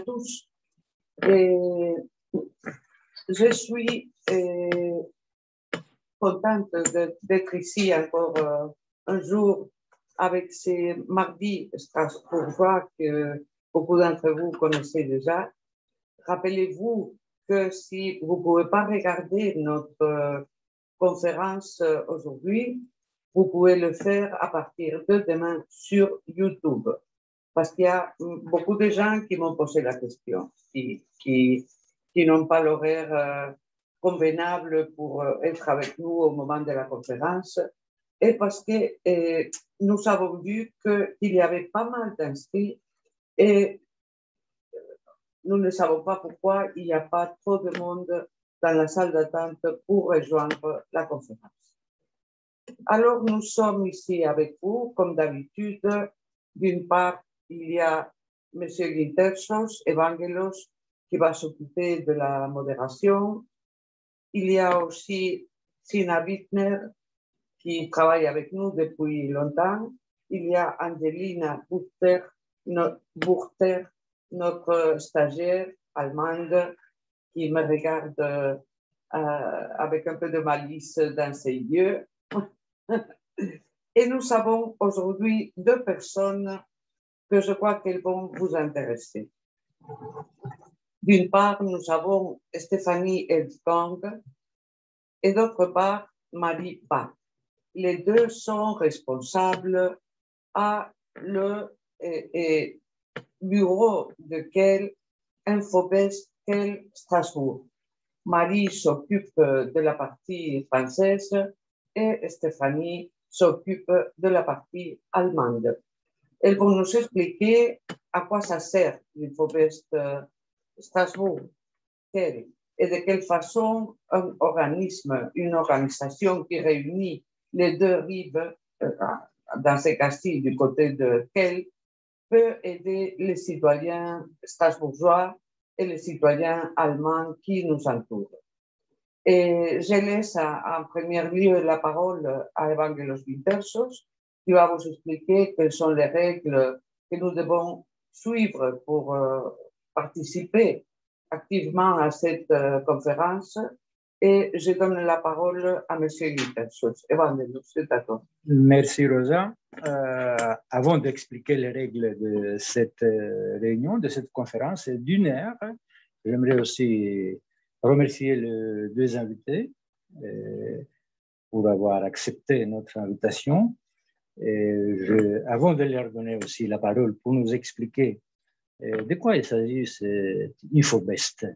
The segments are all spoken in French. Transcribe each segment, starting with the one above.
tous. Et je suis contente d'être ici encore un jour avec ces mardis strasbourgeois que beaucoup d'entre vous connaissez déjà. Rappelez-vous que si vous ne pouvez pas regarder notre conférence aujourd'hui, vous pouvez le faire à partir de demain sur YouTube. Parce qu'il y a beaucoup de gens qui m'ont posé la question, qui n'ont pas l'horaire convenable pour être avec nous au moment de la conférence. Et parce que nous avons vu qu'il y avait pas mal d'inscrits et nous ne savons pas pourquoi il n'y a pas trop de monde dans la salle d'attente pour rejoindre la conférence. Alors, nous sommes ici avec vous, comme d'habitude. D'une part, il y a M. Gintersos, Evangelos, qui va s'occuper de la modération. Il y a aussi Sina Wittner, qui travaille avec nous depuis longtemps. Il y a Angelina Buchter, notre stagiaire allemande, qui me regarde avec un peu de malice dans ses yeux. Et nous avons aujourd'hui deux personnes que je crois qu'elles vont vous intéresser. D'une part, nous avons Stéphanie Elfgang et d'autre part, Marie Bach. Les deux sont responsables à le bureau de quel Infobest quel Strasbourg. Marie s'occupe de la partie française et Stéphanie s'occupe de la partie allemande. Elles vont nous expliquer à quoi ça sert l'Infobest Strasbourg, et de quelle façon un organisme, une organisation qui réunit les deux rives, dans ces cas-ci du côté de Kiel, peut aider les citoyens strasbourgeois et les citoyens allemands qui nous entourent. Et je laisse en premier lieu la parole à Evangelos Gintersos, qui va vous expliquer quelles sont les règles que nous devons suivre pour participer activement à cette conférence. Et je donne la parole à M. Gintersos. Evangelos, c'est à toi. Merci Rosa. Avant d'expliquer les règles de cette réunion, de cette conférence d'une heure, j'aimerais aussi remercier les deux invités pour avoir accepté notre invitation. Avant de leur donner aussi la parole pour nous expliquer de quoi il s'agit, c'est Infobest.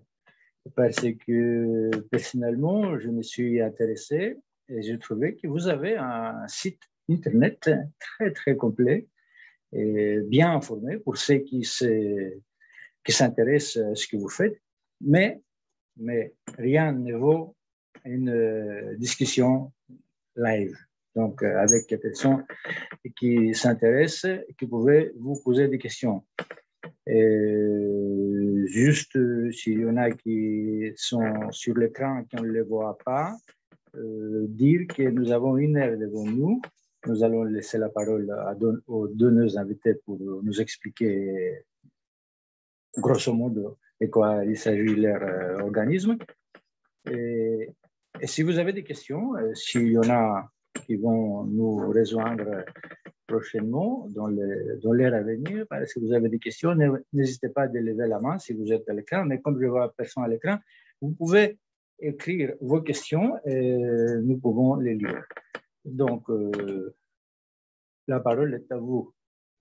Parce que personnellement, je me suis intéressé et j'ai trouvé que vous avez un site Internet très, très complet et bien informé pour ceux qui s'intéressent à ce que vous faites. Mais rien ne vaut une discussion live. Donc, avec les personnes qui s'intéressent et qui pouvaient vous poser des questions. Et juste s'il y en a qui sont sur l'écran et qui ne les voient pas, dire que nous avons une heure devant nous. Nous allons laisser la parole aux deux nos invités pour nous expliquer grosso modo de quoi il s'agit leur organisme. Et si vous avez des questions, s'il y en a qui vont nous rejoindre prochainement dans l'heure à venir, si vous avez des questions, n'hésitez pas à lever la main si vous êtes à l'écran, mais comme je vois personne à l'écran, vous pouvez écrire vos questions et nous pouvons les lire. Donc, la parole est à vous,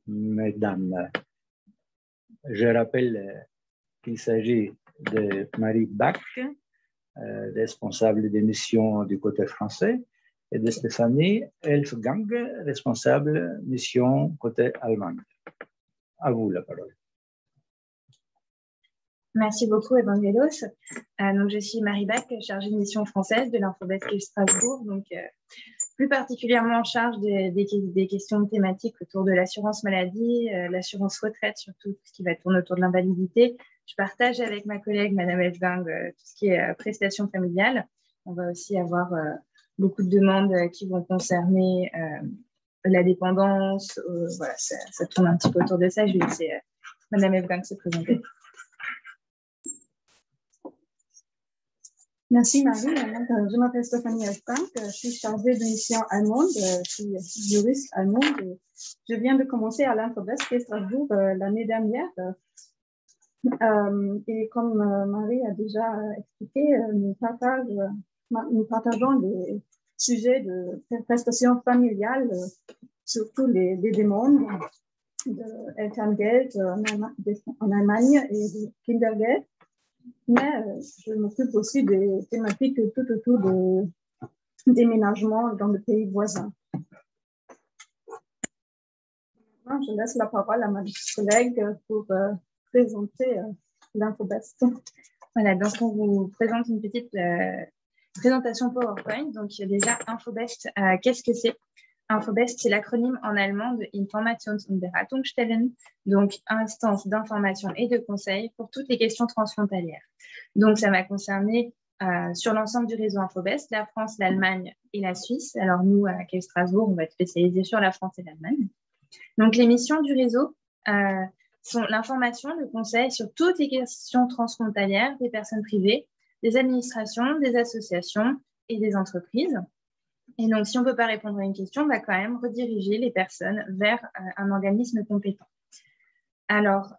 mesdames. Je rappelle qu'il s'agit de Marie Bach, responsable des missions du côté français, et de Stéphanie Elfgang, responsable mission côté allemand. À vous la parole. Merci beaucoup, Evangelos. Donc, je suis Marie Bach, chargée de mission française de l'Infobest Strasbourg, donc plus particulièrement en charge des questions thématiques autour de l'assurance maladie, l'assurance retraite, surtout tout ce qui va tourner autour de l'invalidité. Je partage avec ma collègue, Madame Elfgang, tout ce qui est prestations familiales. On va aussi avoir beaucoup de demandes qui vont concerner la dépendance. Voilà, ça tourne un petit peu autour de ça. Je vais laisser Madame Elfgang se présenter. Merci Marie. Je m'appelle Stéphanie Frank, je suis chargée de mission allemande, je suis juriste allemande. Et je viens de commencer à l'Infobest à Strasbourg l'année dernière. Et comme Marie a déjà expliqué, nous partageons des sujets de prestations familiales, surtout les demandes de Elterngeld en Allemagne et de Kindergeld. Mais je m'occupe aussi des thématiques tout autour de déménagement dans le pays voisin. Maintenant, je laisse la parole à ma collègue pour présenter l'Infobest. Voilà, donc on vous présente une petite présentation PowerPoint. Donc déjà, Infobest, qu'est-ce que c'est? Infobest, c'est l'acronyme en allemand de Informations- und Beratungsstellen, donc instance d'information et de conseil pour toutes les questions transfrontalières. Donc ça va concerner sur l'ensemble du réseau Infobest, la France, l'Allemagne et la Suisse. Alors nous, à CAUS Strasbourg, on va être spécialisé sur la France et l'Allemagne. Donc les missions du réseau sont l'information, le conseil sur toutes les questions transfrontalières des personnes privées, des administrations, des associations et des entreprises. Et donc, si on ne peut pas répondre à une question, on va quand même rediriger les personnes vers un organisme compétent. Alors,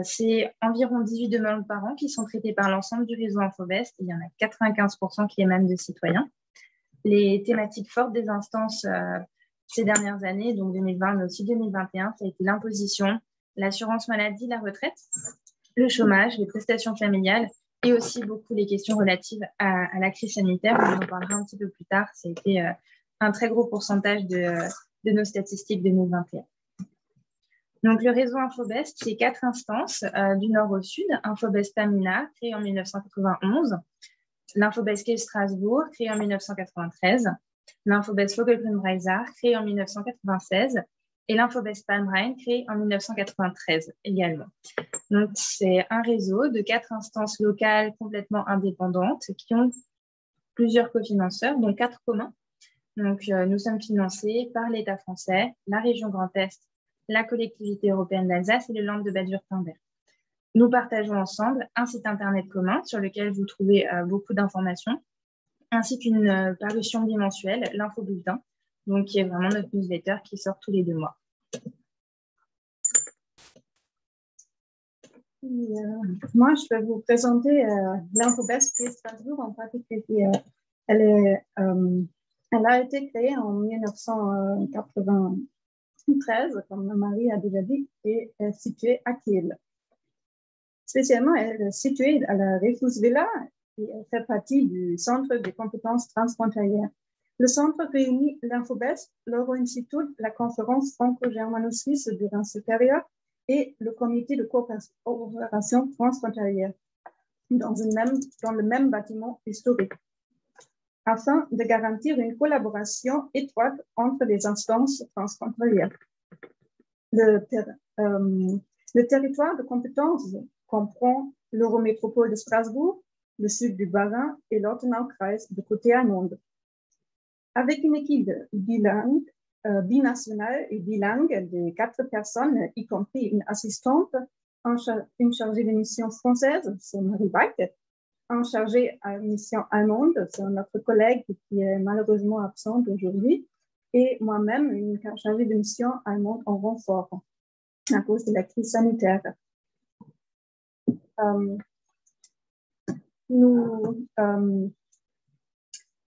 c'est environ 18 demandes par an qui sont traitées par l'ensemble du réseau Infobest. Il y en a 95% qui émanent de citoyens. Les thématiques fortes des instances ces dernières années, donc 2020, mais aussi 2021, ça a été l'imposition, l'assurance maladie, la retraite, le chômage, les prestations familiales et aussi beaucoup les questions relatives à la crise sanitaire. On en parlera un petit peu plus tard. Ça a été un très gros pourcentage de nos statistiques 2021. Donc, le réseau Infobest, c'est 4 instances du nord au sud. Infobest Pamina, créé en 1991. L'Infobest CAUS Strasbourg, créé en 1993. L'Infobest Vogelgrundbreisach, créé en 1996. Et l'Infobest Palm-Rhein, créé en 1993 également. Donc, c'est un réseau de 4 instances locales complètement indépendantes qui ont plusieurs cofinanceurs, dont 4 communs. Donc, nous sommes financés par l'État français, la région Grand Est, la collectivité européenne d'Alsace et le Land de Bade-Württemberg. Nous partageons ensemble un site internet commun sur lequel vous trouvez beaucoup d'informations, ainsi qu'une parution bimensuelle, l'Infobulletin, donc qui est vraiment notre newsletter qui sort tous les 2 mois. Moi, je vais vous présenter l'Infobest CAUS Strasbourg en particulier. Elle a été créée en 1993, comme Marie a déjà dit, et est située à Kiel. Spécialement, elle est située à la Reifusvilla et elle fait partie du Centre des compétences transfrontalières. Le centre réunit l'Infobest, l'Euro-Institut, la conférence franco-germano-suisse du Rhin supérieur et le comité de coopération transfrontalière dans le même bâtiment historique, afin de garantir une collaboration étroite entre les instances transfrontalières. Le territoire de compétence comprend l'Eurométropole de Strasbourg, le sud du Bas-Rhin et l'Ortenau-Kreis de côté allemande. Avec une équipe bilingue, binationale et bilingue de 4 personnes, y compris une assistante, une chargée de mission française, c'est Marie Bach, un chargé à mission allemande, c'est notre collègue qui est malheureusement absente aujourd'hui, et moi-même, une chargée de mission allemande en renfort à cause de la crise sanitaire.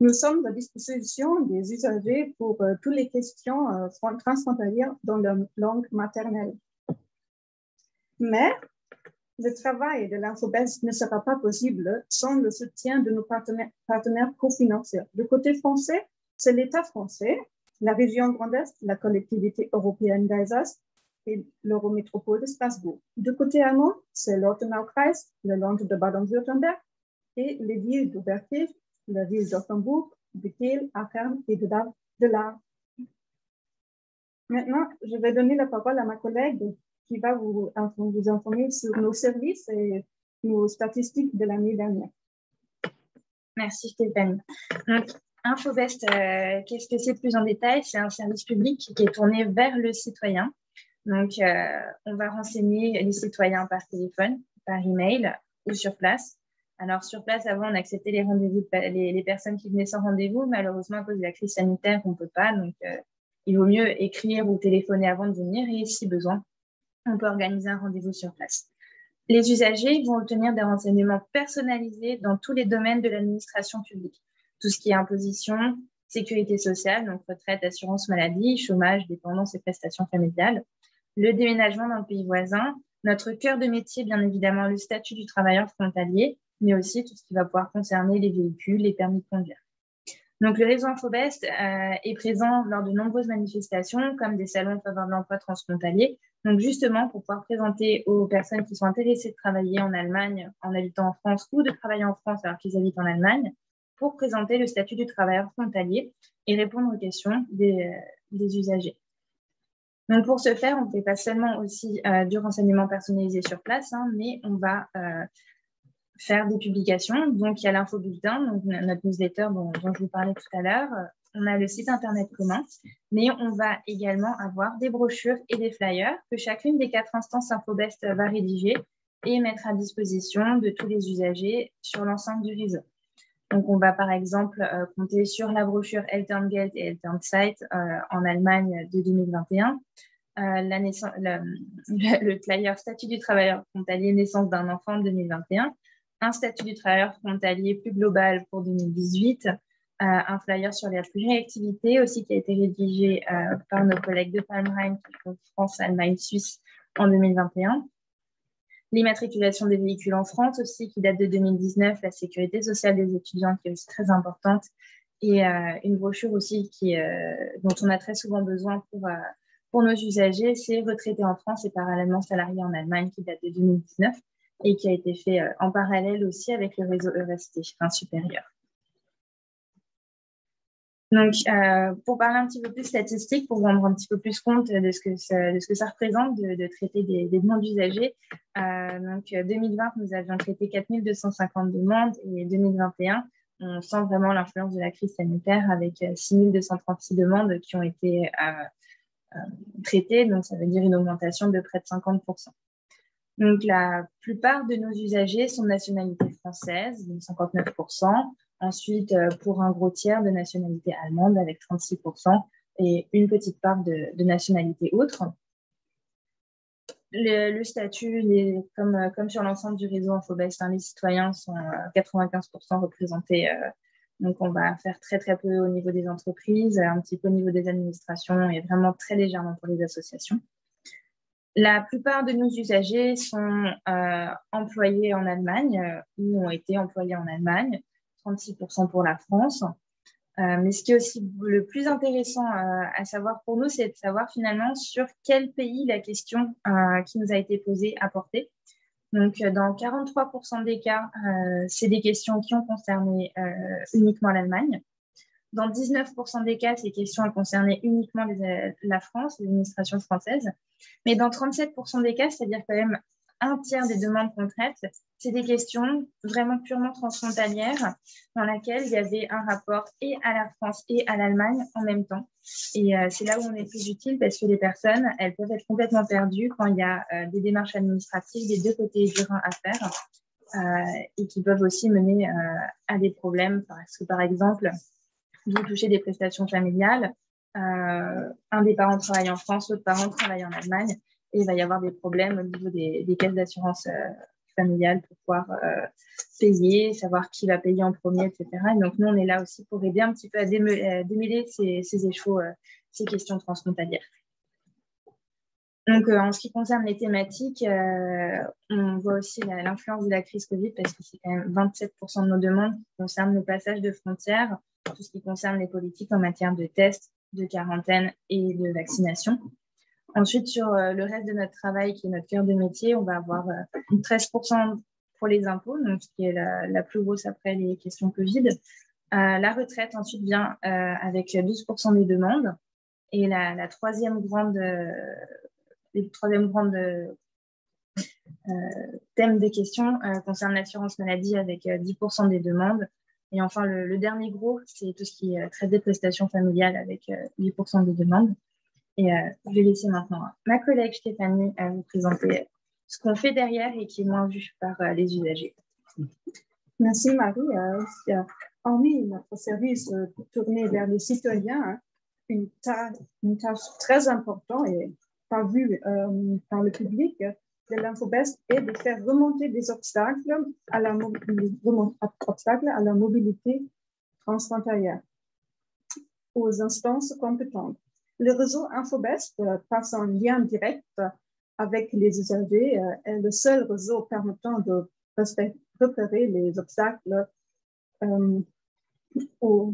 Nous sommes à disposition des usagers pour toutes les questions transfrontalières dans leur langue maternelle. Mais le travail de l'Infobest ne sera pas possible sans le soutien de nos partenaires cofinanceurs. Du côté français, c'est l'État français, la région Grand Est, la collectivité européenne d'Alsace et l'Eurométropole de Strasbourg. Du côté allemand, c'est l'Ortenau-Kreis, le Land de Baden-Württemberg et les villes d'Oberkirch, la ville d'Offenbourg, de Kiel, Aachen et de Laar. Maintenant, je vais donner la parole à ma collègue qui va vous informer sur nos services et nos statistiques de l'année dernière. Merci Stéphanie. Donc, Infobest, qu'est-ce que c'est plus en détail? C'est un service public qui est tourné vers le citoyen. Donc, on va renseigner les citoyens par téléphone, par email ou sur place Alors, sur place, avant, on acceptait les rendez-vous, les personnes qui venaient sans rendez-vous. Malheureusement, à cause de la crise sanitaire, on ne peut pas. Donc, il vaut mieux écrire ou téléphoner avant de venir. Et si besoin, on peut organiser un rendez-vous sur place. Les usagers vont obtenir des renseignements personnalisés dans tous les domaines de l'administration publique. Tout ce qui est imposition, sécurité sociale, donc retraite, assurance maladie, chômage, dépendance et prestations familiales. Le déménagement dans le pays voisin. Notre cœur de métier, bien évidemment, le statut du travailleur frontalier, mais aussi tout ce qui va pouvoir concerner les véhicules, les permis de conduire. Donc, le réseau Infobest est présent lors de nombreuses manifestations, comme des salons en faveur de l'emploi transfrontalier. Donc, justement, pour pouvoir présenter aux personnes qui sont intéressées de travailler en Allemagne en habitant en France ou de travailler en France alors qu'ils habitent en Allemagne, pour présenter le statut du travailleur frontalier et répondre aux questions des usagers. Donc, pour ce faire, on ne fait pas seulement aussi du renseignement personnalisé sur place, mais on va faire des publications. Donc, il y a l'infobulletin, donc notre newsletter dont je vous parlais tout à l'heure. On a le site internet commun, mais on va également avoir des brochures et des flyers que chacune des 4 instances Infobest va rédiger et mettre à disposition de tous les usagers sur l'ensemble du réseau. Donc, on va par exemple compter sur la brochure Elterngeld et Elternzeit en Allemagne de 2021, le flyer statut du travailleur frontalier naissance d'un enfant de 2021, un statut du travailleur frontalier plus global pour 2018, un flyer sur la réactivité aussi qui a été rédigé par nos collègues de Palmheim qui font France, Allemagne, Suisse en 2021. L'immatriculation des véhicules en France aussi qui date de 2019, la sécurité sociale des étudiants qui est aussi très importante et une brochure aussi dont on a très souvent besoin pour nos usagers, c'est Retraités en France et parallèlement salariés en Allemagne qui date de 2019 et qui a été fait en parallèle aussi avec le réseau ERST, enfin supérieur. Donc, pour parler un petit peu plus statistique, pour vous rendre un petit peu plus compte de ce que ça représente de traiter des demandes d'usagers, donc 2020, nous avions traité 4250 demandes et 2021, on sent vraiment l'influence de la crise sanitaire avec 6236 demandes qui ont été traitées, donc ça veut dire une augmentation de près de 50%. Donc, la plupart de nos usagers sont de nationalité française, donc 59%. Ensuite, pour un gros tiers de nationalité allemande avec 36% et une petite part de nationalité autre. Le statut, comme sur l'ensemble du réseau Infobest, les citoyens sont 95% représentés. Donc, on va faire très, très peu au niveau des entreprises, un petit peu au niveau des administrations et vraiment très légèrement pour les associations. La plupart de nos usagers sont employés en Allemagne ou ont été employés en Allemagne, 36% pour la France. Mais ce qui est aussi le plus intéressant à savoir pour nous, c'est de savoir finalement sur quel pays la question qui nous a été posée a porté. Donc, dans 43% des cas, c'est des questions qui ont concerné uniquement l'Allemagne. Dans 19% des cas, ces questions ont concerné uniquement la France, l'administration française. Mais dans 37% des cas, c'est-à-dire quand même un tiers des demandes qu'on traite, c'est des questions vraiment purement transfrontalières dans lesquelles il y avait un rapport et à la France et à l'Allemagne en même temps. Et c'est là où on est plus utile parce que les personnes, elles peuvent être complètement perdues quand il y a des démarches administratives des deux côtés du Rhin à faire et qui peuvent aussi mener à des problèmes. Parce que, par exemple, vous touchez des prestations familiales, un des parents travaille en France, l'autre parent travaille en Allemagne, et il va y avoir des problèmes au niveau des caisses d'assurance familiale pour pouvoir payer, savoir qui va payer en premier, etc. Et donc, nous, on est là aussi pour aider un petit peu à démêler ces échos, ces questions transfrontalières. Donc, en ce qui concerne les thématiques, on voit aussi l'influence de la crise Covid parce que c'est quand même 27% de nos demandes qui concernent le passage de frontières, tout ce qui concerne les politiques en matière de tests, de quarantaine et de vaccination. Ensuite, sur le reste de notre travail, qui est notre cœur de métier, on va avoir 13% pour les impôts, donc ce qui est la plus grosse après les questions Covid. La retraite, ensuite, vient avec 12% des demandes. Et la troisième grande thème des questions concerne l'assurance maladie avec 10% des demandes. Et enfin, le dernier gros, c'est tout ce qui est traite des prestations familiales avec 8% des demandes. Et je vais laisser maintenant ma collègue Stéphanie vous présenter ce qu'on fait derrière et qui est moins vu par les usagers. Merci Marie. Hormis notre service tourné vers les citoyens, une tâche très importante et pas vue par le public de l'Infobest est de faire remonter des obstacles à la mobilité transfrontalière aux instances compétentes. Le réseau Infobest, par son lien direct avec les usagers, est le seul réseau permettant de repérer les obstacles aux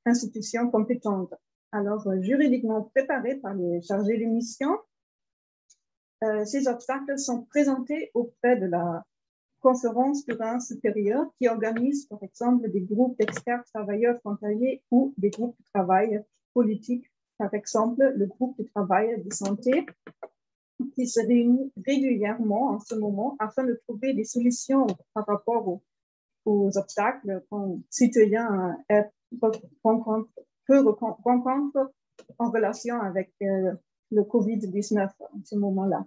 institutions compétentes. Alors, juridiquement préparés par les chargés de mission, ces obstacles sont présentés auprès de la conférence du rang supérieur qui organise, par exemple, des groupes d'experts travailleurs frontaliers ou des groupes de travail politiques, par exemple, le groupe de travail de santé qui se réunit régulièrement en ce moment afin de trouver des solutions par rapport aux obstacles qu'un citoyen peut rencontrer en relation avec le COVID-19 en ce moment-là.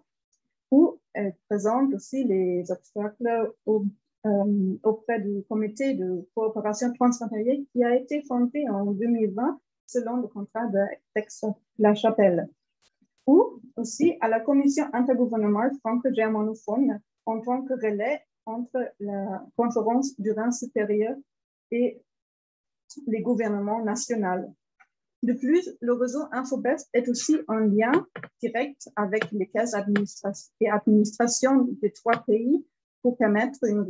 Ou présente aussi les obstacles auprès du comité de coopération transfrontalière qui a été fondé en 2020 selon le contrat d'Aix-la-Chapelle. Ou aussi à la commission intergouvernementale franco-germanophone en tant que relais entre la conférence du Rhin supérieur et les gouvernements nationaux. De plus, le réseau Infobest est aussi en lien direct avec les caisses et administrations des trois pays pour permettre une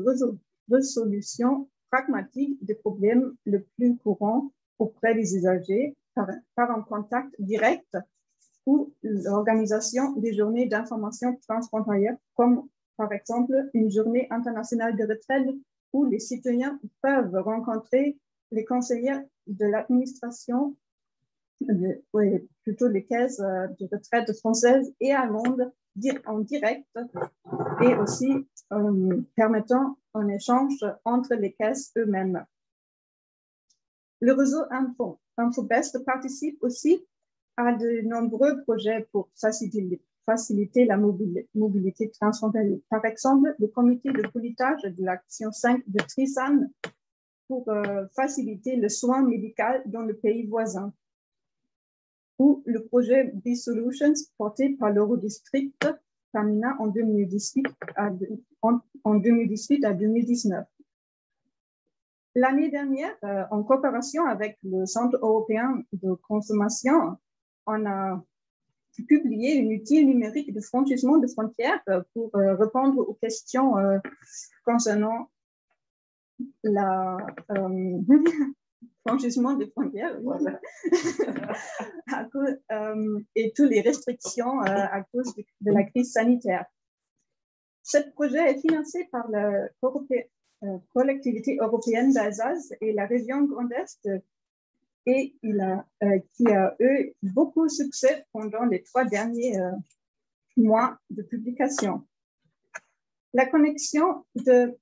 résolution pragmatique des problèmes les plus courants auprès des usagers par un contact direct ou l'organisation des journées d'information transfrontalière, comme par exemple une journée internationale de retraite où les citoyens peuvent rencontrer les conseillers de l'administration, plutôt les caisses de retraite françaises et allemandes en direct et aussi permettant un échange entre les caisses eux-mêmes. Le réseau Infobest participe aussi à de nombreux projets pour faciliter la mobilité transfrontalière. Par exemple, le comité de pilotage de l'action 5 de Trisan pour faciliter le soin médical dans le pays voisin. Ou le projet B-Solutions porté par l'Eurodistrict Famina en 2018 à 2019. L'année dernière, en coopération avec le Centre européen de consommation, on a publié une outil numérique de franchissement de frontières pour répondre aux questions concernant la franchissement des frontières voilà. Et toutes les restrictions à cause de la crise sanitaire. Ce projet est financé par la collectivité européenne d'Alsace et la région Grand Est et qui a eu beaucoup de succès pendant les 3 derniers mois de publication. La connexion de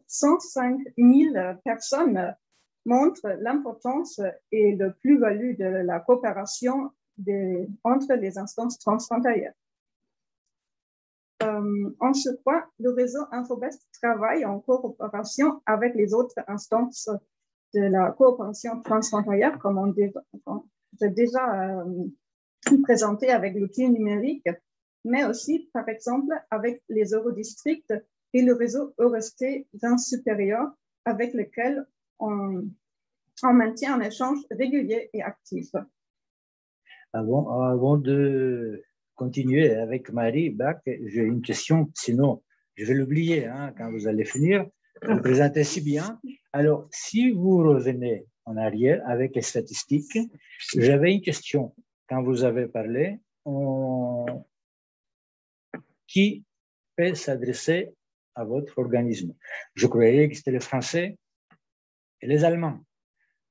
105 000 personnes montre l'importance et le plus-value de la coopération entre les instances transfrontalières. En ce point, le réseau Infobest travaille en coopération avec les autres instances de la coopération transfrontalière, comme on a déjà présenté avec l'outil numérique, mais aussi, par exemple, avec les eurodistricts et le réseau Eurosté Rhin supérieur, avec lequel on maintient un échange régulier et actif. Avant de continuer avec Marie Bach, j'ai une question, sinon je vais l'oublier quand vous allez finir. Vous le présentez si bien. Alors, si vous revenez en arrière avec les statistiques, j'avais une question. Quand vous avez parlé, qui peut s'adresser à votre organisme? Je croyais que c'était les Français et les Allemands.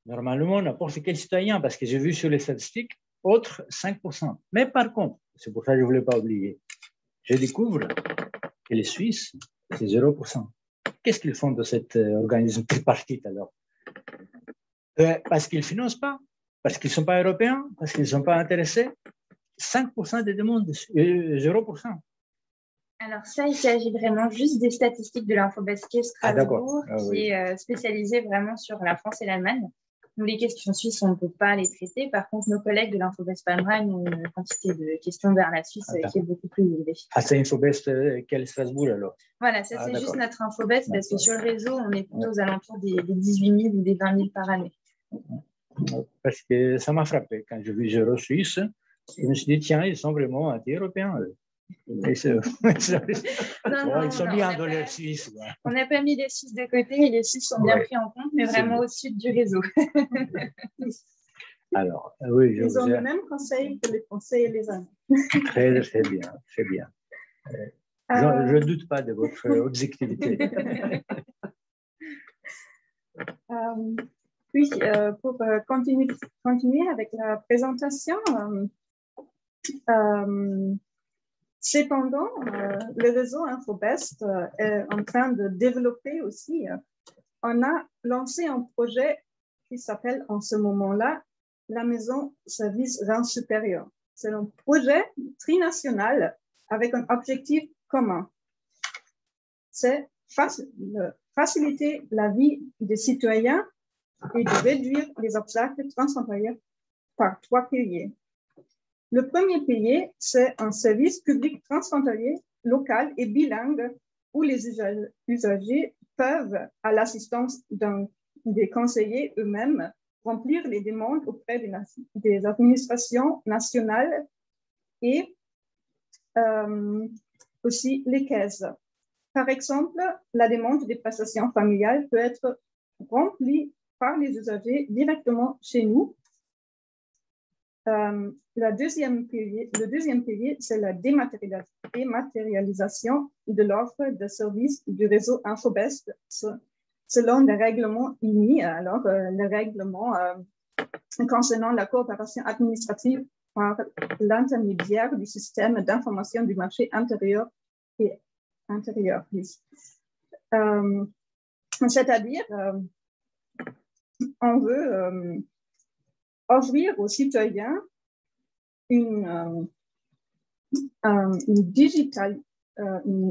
Normalement, n'importe quel citoyen, parce que j'ai vu sur les statistiques, autres 5%. Mais par contre, c'est pour ça que je ne voulais pas oublier, je découvre que les Suisses, c'est 0%. Qu'est-ce qu'ils font de cet organisme tripartite alors? Parce qu'ils ne financent pas, parce qu'ils ne sont pas européens, parce qu'ils ne sont pas intéressés. 5% des demandes, 0%. Alors ça, il s'agit vraiment juste des statistiques de l'Infobasket Strasbourg, qui est spécialisée vraiment sur la France et l'Allemagne. Nous, les questions suisses, on ne peut pas les traiter. Par contre, nos collègues de l'Infobest Allemagne ont une quantité de questions vers la Suisse qui est beaucoup plus élevée. Ah, c'est Infobest quel Strasbourg alors? Voilà, ça c'est juste notre Infobest, parce que sur le réseau, on est plutôt aux alentours des 18 000 ou des 20 000 par année. Parce que ça m'a frappé quand j'ai vu Zéro Suisse. Je me suis dit, tiens, ils sont vraiment anti-européens. Ils sont bien dans leur Suisse. Ouais. On n'a pas mis les Suisses de côté et les Suisses sont bien pris en compte, mais vraiment au sud du réseau. Alors, oui, ils ont le même conseil que les Français et les Allemands. Très bien, très bien. Je ne doute pas de votre objectivité. Puis, pour continuer avec la présentation, cependant, le réseau Infobest est en train de développer aussi. On a lancé un projet qui s'appelle en ce moment-là la Maison Service Rang Supérieur. C'est un projet trinational avec un objectif commun. C'est faciliter la vie des citoyens et de réduire les obstacles transfrontaliers par 3 piliers. Le premier pilier, c'est un service public transfrontalier, local et bilingue où les usagers peuvent, à l'assistance des conseillers eux-mêmes, remplir les demandes auprès des administrations nationales et aussi les caisses. Par exemple, la demande des prestations familiales peut être remplie par les usagers directement chez nous. Le deuxième pilier, c'est la dématérialisation de l'offre de services du réseau Infobest selon les règlements IMI, alors le règlement concernant la coopération administrative par l'intermédiaire du système d'information du marché intérieur et intérieur. C'est-à-dire, on veut offrir aux citoyens une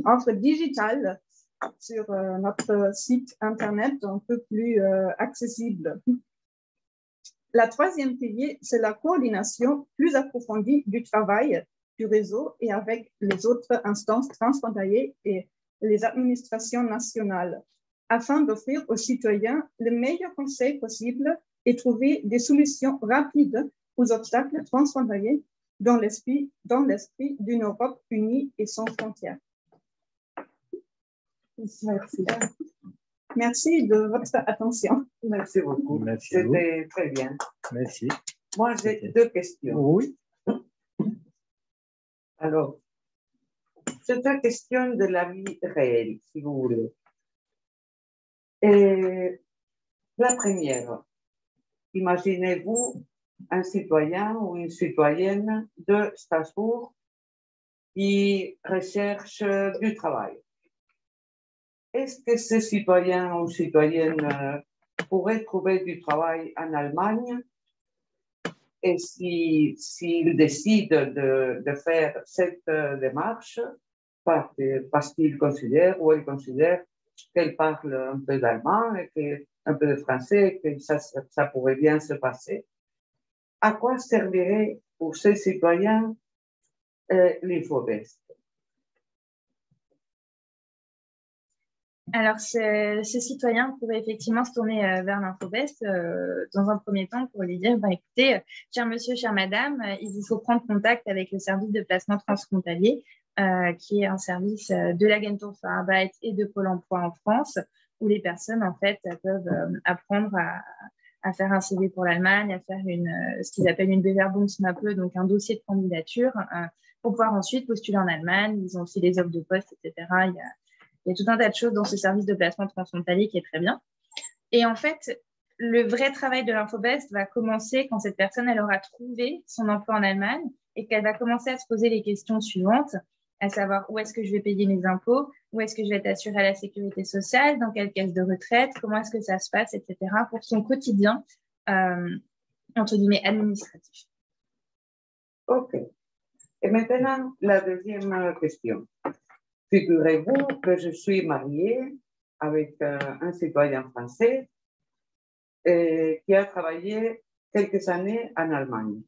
offre digitale sur notre site Internet un peu plus accessible. La troisième pilier, c'est la coordination plus approfondie du travail du réseau et avec les autres instances transfrontalières et les administrations nationales, afin d'offrir aux citoyens le meilleur conseil possible et trouver des solutions rapides aux obstacles transfrontaliers dans l'esprit d'une Europe unie et sans frontières. Merci. Merci de votre attention. Merci beaucoup. C'était très bien. Merci. Moi, j'ai 2 questions. Oui. Alors, c'est une question de la vie réelle, si vous voulez. Et la première, imaginez-vous un citoyen ou une citoyenne de Strasbourg qui recherche du travail. Est-ce que ce citoyen ou citoyenne pourrait trouver du travail en Allemagne? Et s'il décide de faire cette démarche, parce qu'il considère ou elle considère qu'elle parle un peu d'allemand et un peu de français, et que ça pourrait bien se passer, à quoi servirait pour ces citoyens l'Infobest? Alors, ce citoyen pourrait effectivement se tourner vers l'Infobest dans un premier temps pour lui dire, écoutez, cher monsieur, chère madame, il vous faut prendre contact avec le service de placement transfrontalier, qui est un service de l'Agentur für Arbeit et de Pôle emploi en France, où les personnes, en fait, peuvent apprendre à faire un CV pour l'Allemagne, à faire ce qu'ils appellent une Bewerbungsmappe, donc un dossier de candidature, pour pouvoir ensuite postuler en Allemagne. Ils ont aussi des offres de poste, etc. Il y a tout un tas de choses dans ce service de placement transfrontalier qui est très bien. Et en fait, le vrai travail de l'Infobest va commencer quand cette personne elle aura trouvé son emploi en Allemagne et qu'elle va commencer à se poser les questions suivantes, à savoir où est-ce que je vais payer mes impôts, où est-ce que je vais être assurée à la sécurité sociale, dans quelle caisse de retraite, comment est-ce que ça se passe, etc. pour son quotidien, entre guillemets, administratif. OK. Et maintenant, la deuxième question. Figurez-vous que je suis mariée avec un citoyen français qui a travaillé quelques années en Allemagne.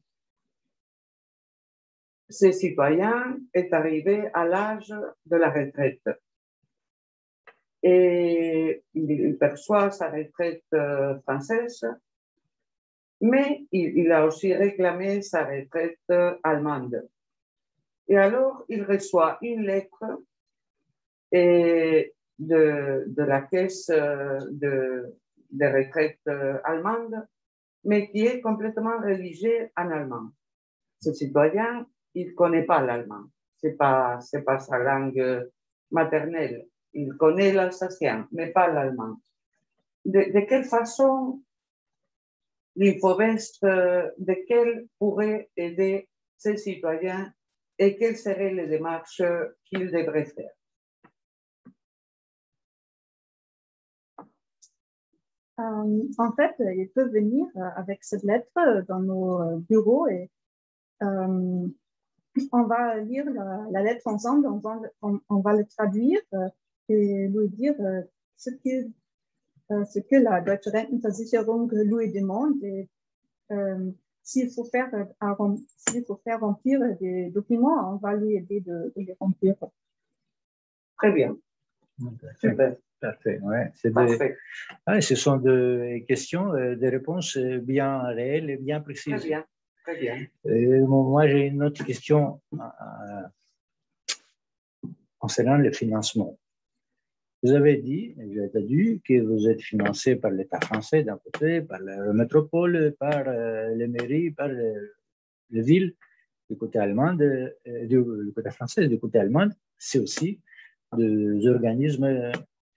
Ce citoyen est arrivé à l'âge de la retraite et il perçoit sa retraite française, mais il a aussi réclamé sa retraite allemande. Et alors, il reçoit une lettre de la caisse de retraite allemande, mais qui est complètement rédigée en allemand. Ce citoyen, il ne connaît pas l'allemand. C'est pas sa langue maternelle. Il connaît l'alsacien, mais pas l'allemand. De quelle façon l'Infovest, de quelle pourrait aider ces citoyens et quelles seraient les démarches qu'ils devraient faire? En fait, ils peuvent venir avec cette lettre dans nos bureaux et on va lire la lettre ensemble, on va le traduire et lui dire ce que la Deutsche Rentenversicherung lui demande et s'il faut faire remplir des documents, on va lui aider de les remplir. Très bien. Super. Parfait, ouais. Parfait. Ce sont des questions, des réponses bien réelles et bien précises. Très bien, très bien. Moi, j'ai une autre question concernant le financement. Vous avez dit, j'ai entendu, que vous êtes financé par l'État français d'un côté, par la métropole, par les mairies, par les villes du côté allemand, du côté français, du côté allemand. C'est aussi des organismes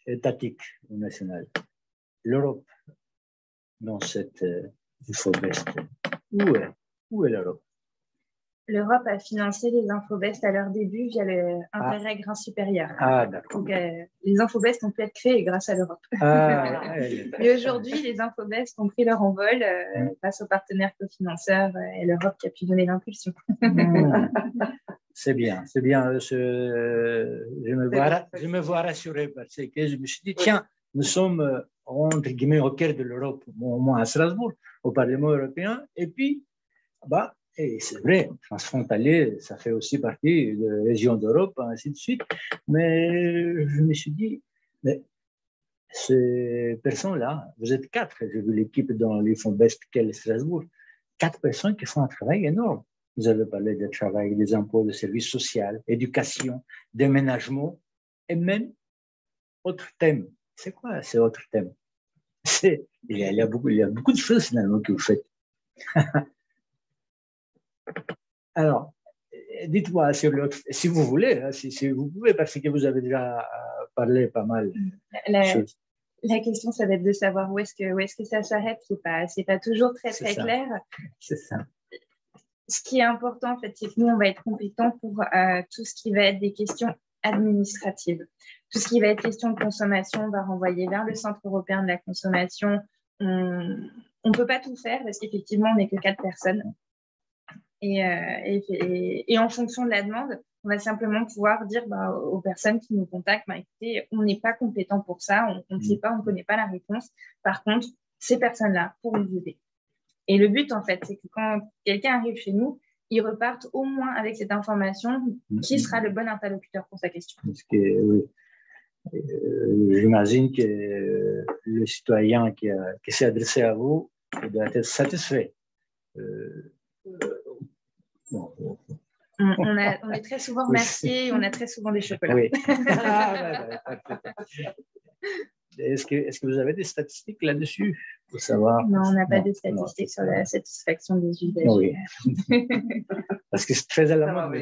étatiques ou nationaux. L'Europe, dans cette Infovest, où est l'Europe? L'Europe a financé les Infovest à leur début via le Interreg supérieur. Ah, d'accord. Donc, les Infovest ont pu être créés grâce à l'Europe. Mais aujourd'hui, les Infovest ont pris leur envol grâce aux partenaires cofinanceurs et l'Europe qui a pu donner l'impulsion. C'est bien, c'est bien. Je me vois rassuré parce que je me suis dit, tiens, nous sommes entre guillemets au cœur de l'Europe, au moins à Strasbourg, au Parlement européen. Et puis, et c'est vrai, transfrontalier, ça fait aussi partie de la région d'Europe, ainsi de suite. Mais je me suis dit, mais ces personnes-là, vous êtes 4, j'ai vu l'équipe dans l'Infovest Kell Strasbourg, 4 personnes qui font un travail énorme. Vous avez parlé du travail, des impôts, des services sociaux, éducation, déménagement, et même autre thème. C'est quoi ces autres thèmes? Il y a beaucoup de choses finalement que vous faites. Alors, dites-moi sur l'autre, si vous voulez, hein, si vous pouvez, parce que vous avez déjà parlé pas mal. La question, ça va être de savoir où est-ce que ça s'arrête. C'est pas toujours très clair. C'est ça. Ce qui est important, en fait, c'est que nous, on va être compétents pour tout ce qui va être des questions administratives. Tout ce qui va être question de consommation, on va renvoyer vers le Centre européen de la consommation. On ne peut pas tout faire parce qu'effectivement, on n'est que 4 personnes. Et en fonction de la demande, on va simplement pouvoir dire aux personnes qui nous contactent, écoutez, on n'est pas compétent pour ça, on ne sait pas, on ne connaît pas la réponse. Par contre, ces personnes-là pourront vous aider. Et le but, en fait, c'est que quand quelqu'un arrive chez nous, il reparte au moins avec cette information qui sera le bon interlocuteur pour sa question. Parce que, oui. J'imagine que le citoyen qui s'est adressé à vous doit être satisfait. On est très souvent remerciés, on a très souvent des chocolats. Oui. Est-ce que vous avez des statistiques là-dessus pour savoir? Non, on n'a pas de statistiques sur la satisfaction des usagers. Oui. Parce que c'est très à la mode.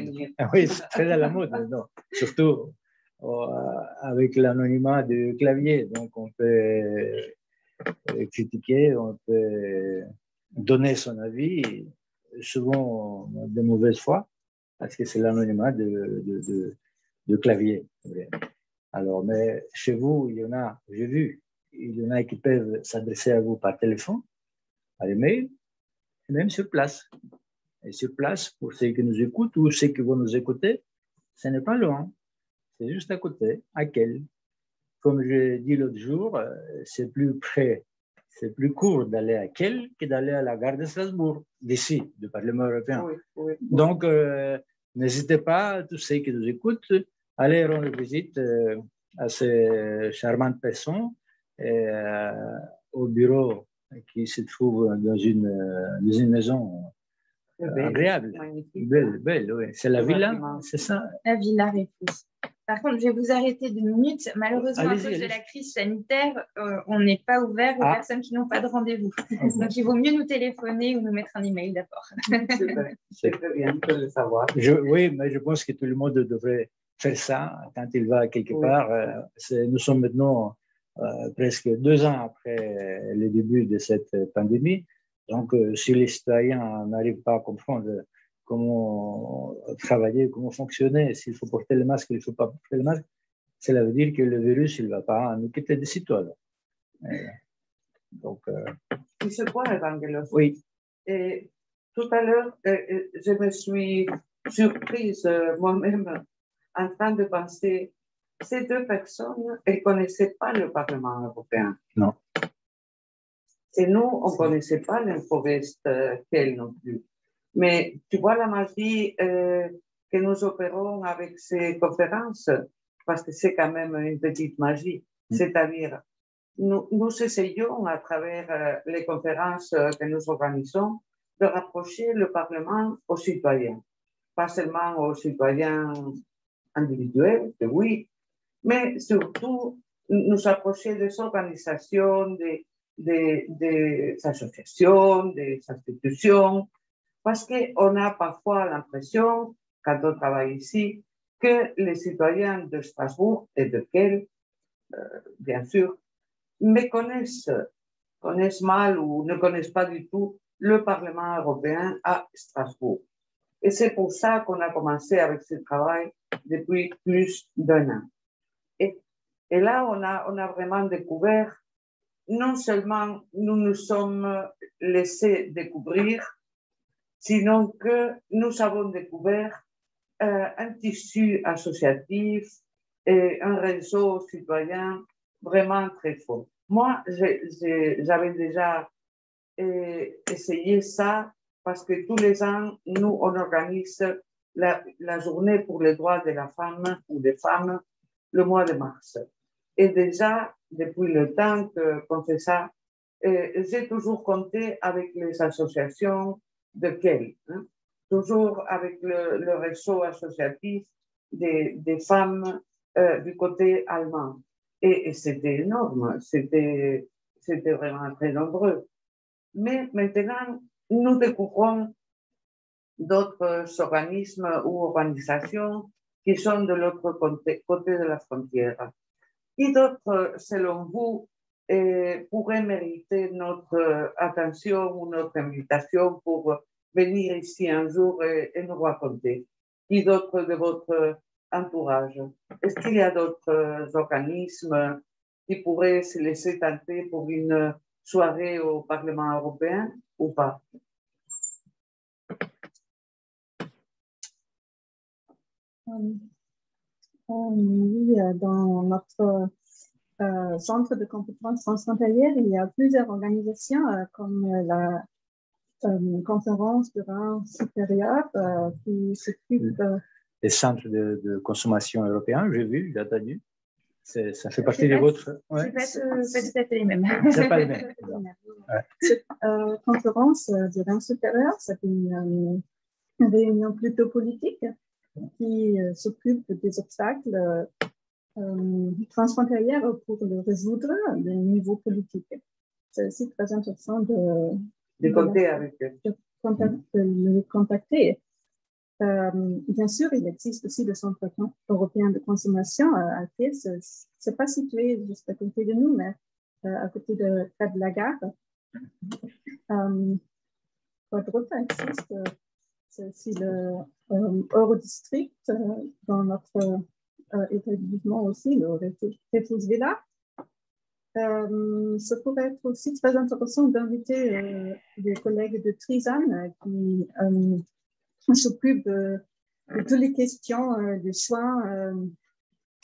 Oui, c'est très à la mode. Non. Surtout avec l'anonymat du clavier. Donc, on peut critiquer, on peut donner son avis, souvent de mauvaise foi, parce que c'est l'anonymat de clavier. Alors, mais chez vous, il y en a, j'ai vu, il y en a qui peuvent s'adresser à vous par téléphone, par email, et même sur place. Et sur place, pour ceux qui nous écoutent ou ceux qui vont nous écouter, ce n'est pas loin. C'est juste à côté, à Kehl. Comme je dit l'autre jour, c'est plus près, c'est plus court d'aller à Kehl que d'aller à la gare de Strasbourg, d'ici, du Parlement européen. Oui, oui, oui. Donc, n'hésitez pas, tous ceux qui nous écoutent, à aller rendre visite à ces charmantes personnes et, au bureau qui se trouve dans une maison agréable. Magnifique. Belle, belle, oui. C'est la villa, c'est ça? La Villa Réfus. Par contre, je vais vous arrêter 2 minutes. Malheureusement, à cause de la crise sanitaire, on n'est pas ouvert aux personnes qui n'ont pas de rendez-vous. Donc, il vaut mieux nous téléphoner ou nous mettre un email d'abord. C'est très bien de le savoir. Oui, mais je pense que tout le monde devrait faire ça quand il va quelque part. Nous sommes maintenant presque 2 ans après le début de cette pandémie. Donc, si les citoyens n'arrivent pas à comprendre comment travailler, comment fonctionner, s'il faut porter le masque, il ne faut pas porter le masque, cela veut dire que le virus, il ne va pas nous quitter des citoyens. Donc, Si ce point, Evangelos. oui. Et tout à l'heure, je me suis surprise moi-même en train de penser, ces 2 personnes, elles ne connaissaient pas le Parlement européen. Non. Et nous, on ne connaissait pas l'Infovest qu'elle non plus. Mais tu vois la magie que nous opérons avec ces conférences, parce que c'est quand même une petite magie. C'est-à-dire, nous essayons à travers les conférences que nous organisons de rapprocher le Parlement aux citoyens. Pas seulement aux citoyens individuels, que oui, mais surtout nous approcher des organisations, des associations, des institutions, parce qu'on a parfois l'impression, quand on travaille ici, que les citoyens de Strasbourg et de Kehl, bien sûr, méconnaissent, connaissent mal ou ne connaissent pas du tout le Parlement européen à Strasbourg. Et c'est pour ça qu'on a commencé avec ce travail depuis plus d'1 an. Et là, on a vraiment découvert, non seulement nous nous sommes laissés découvrir, sinon que nous avons découvert un tissu associatif et un réseau citoyen vraiment très fort. Moi, j'avais déjà essayé ça parce que tous les ans, nous, on organise la journée pour les droits de la femme ou des femmes le mois de mars. Et déjà, depuis le temps qu'on fait ça, j'ai toujours compté avec les associations de Kehl, hein, toujours avec le réseau associatif des femmes du côté allemand. Et c'était énorme, c'était vraiment très nombreux. Mais maintenant, nous découvrons d'autres organismes ou organisations qui sont de l'autre côté de la frontière. Qui d'autres, selon vous, pourraient mériter notre attention ou notre invitation pour venir ici un jour et nous raconter? Qui d'autres de votre entourage? Est-ce qu'il y a d'autres organismes qui pourraient se laisser tenter pour une soirée au Parlement européen ou pas? Oui, dans notre centre de compétences transfrontalières, il y a plusieurs organisations comme la conférence de rang supérieur qui s'occupe les centres de consommation européens, j'ai vu, j'ai entendu. Ça fait partie de votre... Ouais. C'est pas tout à fait les mêmes. C'est pas les mêmes. Cette conférence de rang supérieur, c'est une réunion plutôt politique qui s'occupe des obstacles transfrontalières pour le résoudre au niveau politique. C'est aussi très intéressant de compter avec eux. Le contacter. Bien sûr, il existe aussi le Centre européen de consommation à Kehl. C'est pas situé juste à côté de nous, mais à côté de près de la gare. Quadrota existe. C'est aussi le Eurodistrict dans notre établissement aussi, le Refus Villa. Ça pourrait être aussi très intéressant d'inviter des collègues de Trizan qui s'occupent de toutes les questions de soins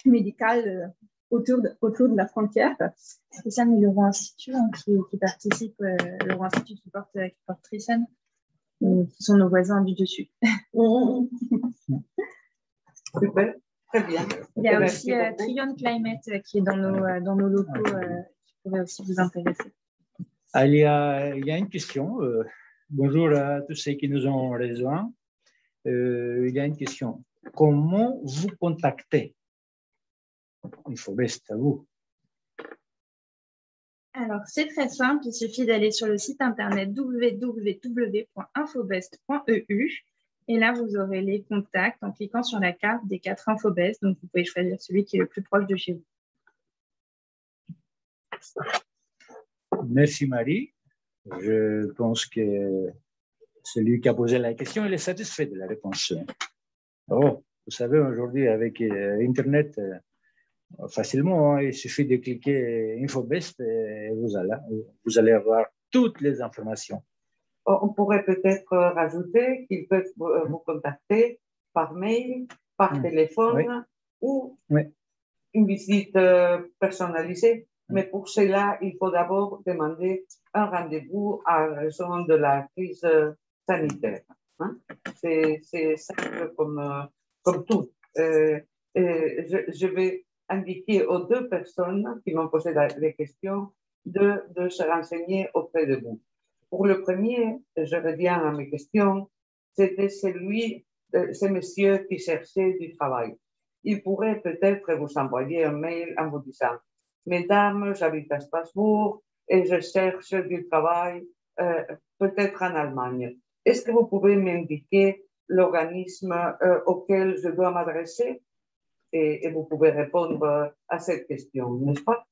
médicale autour de la frontière. C'est ça, mais l'Euro-Institut qui participe, l'Euro-Institut qui porte Trissen, qui sont nos voisins du dessus. Super, très bien. Il y a aussi Trion Climate qui est dans nos locaux, qui pourrait aussi vous intéresser. Ah, il y a une question. Bonjour à tous ceux qui nous ont rejoints. Il y a une question. Comment vous contactez Infobest, à vous. Alors, c'est très simple. Il suffit d'aller sur le site internet www.infobest.eu. Et là, vous aurez les contacts en cliquant sur la carte des 4 Infobest. Donc, vous pouvez choisir celui qui est le plus proche de chez vous. Merci Marie. Je pense que celui qui a posé la question, il est satisfait de la réponse. Oh, vous savez, aujourd'hui, avec Internet, facilement, il suffit de cliquer Infobest et vous allez avoir toutes les informations. On pourrait peut-être rajouter qu'ils peuvent vous contacter par mail, par téléphone ou une visite personnalisée. Mais pour cela, il faut d'abord demander un rendez-vous à raison de la crise sanitaire. Hein? C'est simple comme tout. Je vais indiquer aux 2 personnes qui m'ont posé les questions de se renseigner auprès de vous. Pour le premier, je reviens à mes questions, c'était ce monsieur qui cherchait du travail. Il pourrait peut-être vous envoyer un mail en vous disant « Mesdames, j'habite à Strasbourg et je cherche du travail, peut-être en Allemagne. Est-ce que vous pouvez m'indiquer l'organisme auquel je dois m'adresser ?» et vous pouvez répondre à cette question, n'est-ce pas?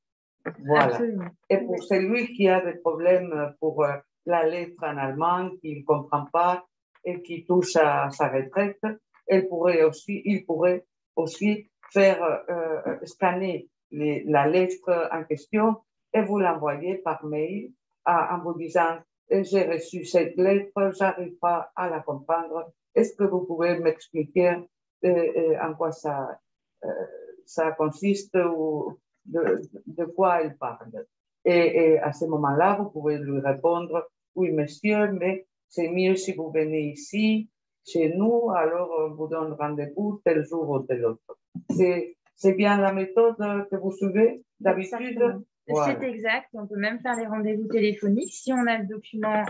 Voilà. Absolument. Et pour celui qui a des problèmes pour la lettre en allemand, qu'il ne comprend pas et qui touche à sa retraite, il pourrait aussi faire scanner la lettre en question et vous l'envoyer par mail en vous disant j'ai reçu cette lettre, j'arrive pas à la comprendre. Est-ce que vous pouvez m'expliquer en quoi ça consiste ou de quoi elle parle? Et à ce moment-là, vous pouvez lui répondre oui, monsieur, mais c'est mieux si vous venez ici, chez nous, alors on vous donne rendez-vous tel jour ou tel autre. C'est bien la méthode que vous suivez d'habitude? Voilà. C'est exact. On peut même faire les rendez-vous téléphoniques si on a le document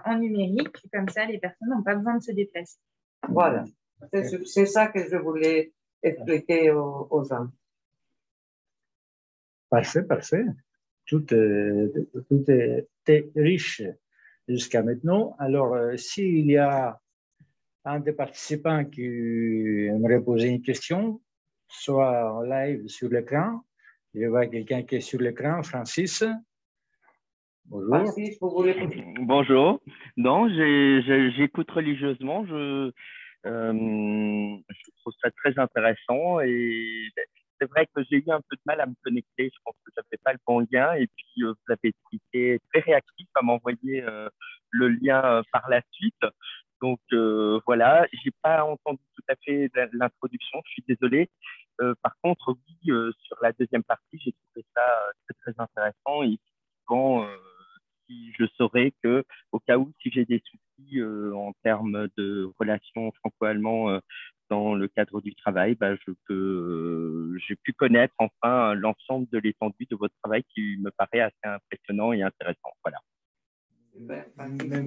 en numérique. Comme ça, les personnes n'ont pas besoin de se déplacer. Voilà. C'est ça que je voulais expliquer aux gens. Parfait, parfait. Tout est riche jusqu'à maintenant. Alors, s'il y a un des participants qui aimerait poser une question, soit en live sur l'écran, je vois quelqu'un qui est sur l'écran, Francis. Bonjour. Francis, vous voulez... Bonjour. Non, j'écoute religieusement. Je trouve ça très intéressant et c'est vrai que j'ai eu un peu de mal à me connecter. Je pense que je n'avais pas le bon lien et puis vous avez été très réactif à m'envoyer le lien par la suite. Donc voilà, j'ai pas entendu tout à fait l'introduction, je suis désolé. Par contre, oui, sur la deuxième partie, j'ai trouvé ça très intéressant et effectivement, si je saurais que au cas où, si j'ai des soucis en termes de relations franco-allemandes dans le cadre du travail, bah, j'ai pu connaître enfin l'ensemble de l'étendue de votre travail qui me paraît assez impressionnant et intéressant. Voilà.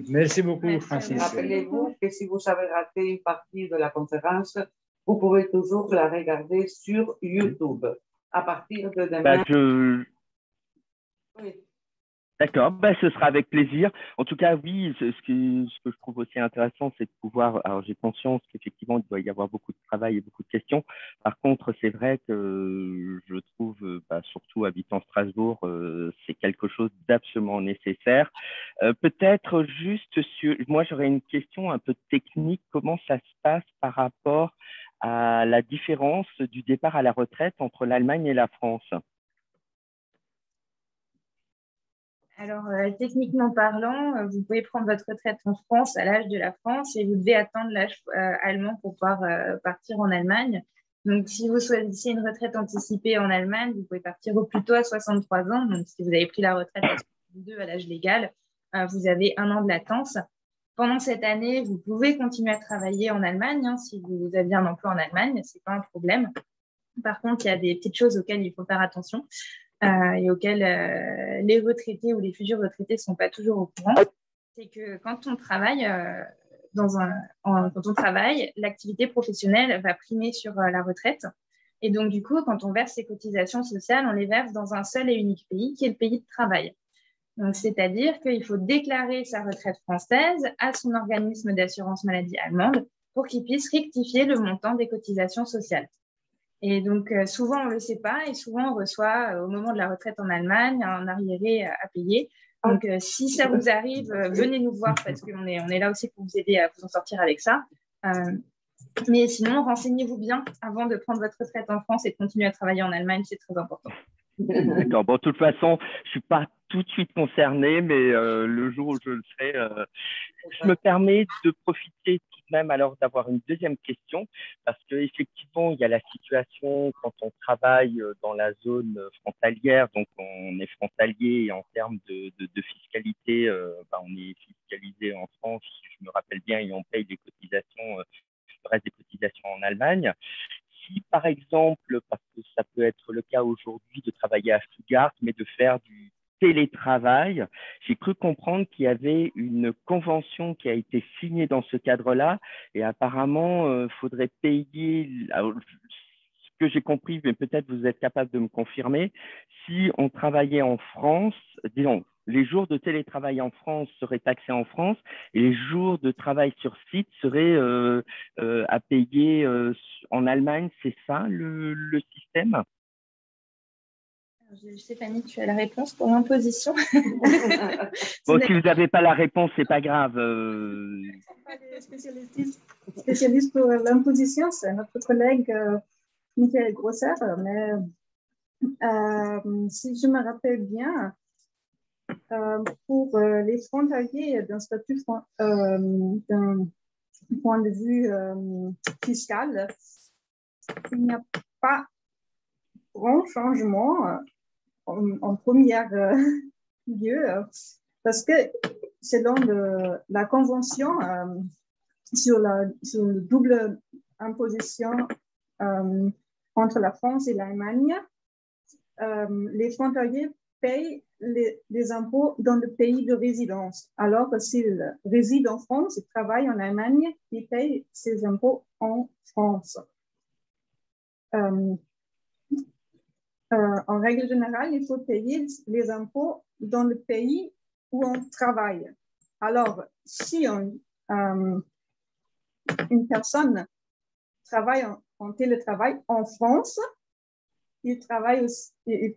Merci beaucoup, Francis. Rappelez-vous que si vous avez raté une partie de la conférence, vous pouvez toujours la regarder sur YouTube. À partir de demain. Oui. D'accord, bah, ce sera avec plaisir. En tout cas, oui, ce que je trouve aussi intéressant, c'est de pouvoir… Alors, j'ai conscience qu'effectivement, il doit y avoir beaucoup de travail et beaucoup de questions. Par contre, c'est vrai que je trouve, surtout habitant Strasbourg, c'est quelque chose d'absolument nécessaire. Peut-être juste sur… Moi, j'aurais une question un peu technique. Comment ça se passe par rapport à la différence du départ à la retraite entre l'Allemagne et la France ? Alors, techniquement parlant, vous pouvez prendre votre retraite en France à l'âge de la France et vous devez attendre l'âge allemand pour pouvoir partir en Allemagne. Donc, si vous choisissez une retraite anticipée en Allemagne, vous pouvez partir au plus tôt à 63 ans. Donc, si vous avez pris la retraite à 62 à l'âge légal, vous avez 1 an de latence. Pendant cette année, vous pouvez continuer à travailler en Allemagne. Hein, si vous aviez un emploi en Allemagne, ce n'est pas un problème. Par contre, il y a des petites choses auxquelles il faut faire attention et auxquelles les retraités ou les futurs retraités ne sont pas toujours au courant. C'est que quand on travaille, quand on travaille, l'activité professionnelle va primer sur la retraite. Et donc, du coup, quand on verse ses cotisations sociales, on les verse dans un seul et unique pays, qui est le pays de travail. Donc, c'est-à-dire qu'il faut déclarer sa retraite française à son organisme d'assurance maladie allemande pour qu'il puisse rectifier le montant des cotisations sociales. Et donc, souvent, on ne le sait pas et souvent, on reçoit au moment de la retraite en Allemagne un arriéré à payer. Donc, si ça vous arrive, venez nous voir parce qu'on est là aussi pour vous aider à vous en sortir avec ça. Mais sinon, renseignez-vous bien avant de prendre votre retraite en France et de continuer à travailler en Allemagne, c'est très important. D'accord. Bon, de toute façon, je ne suis pas tout de suite concerné, mais le jour où je le serai, je me permets de profiter tout de même alors d'avoir une deuxième question, parce qu'effectivement, il y a la situation quand on travaille dans la zone frontalière, donc on est frontalier et en termes de fiscalité, on est fiscalisé en France, si je me rappelle bien, et on paye des cotisations, le reste des cotisations en Allemagne. Si, par exemple, parce que ça peut être le cas aujourd'hui de travailler à Stuttgart, mais de faire du télétravail, j'ai cru comprendre qu'il y avait une convention qui a été signée dans ce cadre-là et apparemment, il faudrait payer, alors, ce que j'ai compris, mais peut-être vous êtes capable de me confirmer, si on travaillait en France, disons, les jours de télétravail en France seraient taxés en France et les jours de travail sur site seraient à payer en Allemagne. C'est ça le système? Stéphanie, tu as la réponse pour l'imposition. Bon, si vous n'avez pas la réponse, c'est pas grave. Je ne suis pas des spécialistes pour l'imposition, c'est notre collègue Michael Grosser, mais si je me rappelle bien, pour les frontaliers d'un statut d'un point de vue fiscal, il n'y a pas grand changement en premier lieu, parce que selon la convention sur le double imposition entre la France et l'Allemagne, les frontaliers payent les impôts dans le pays de résidence, alors que s'ils résident en France et travaillent en Allemagne, ils payent ces impôts en France. En règle générale, il faut payer les impôts dans le pays où on travaille. Alors, si une personne travaille en télétravail en France, il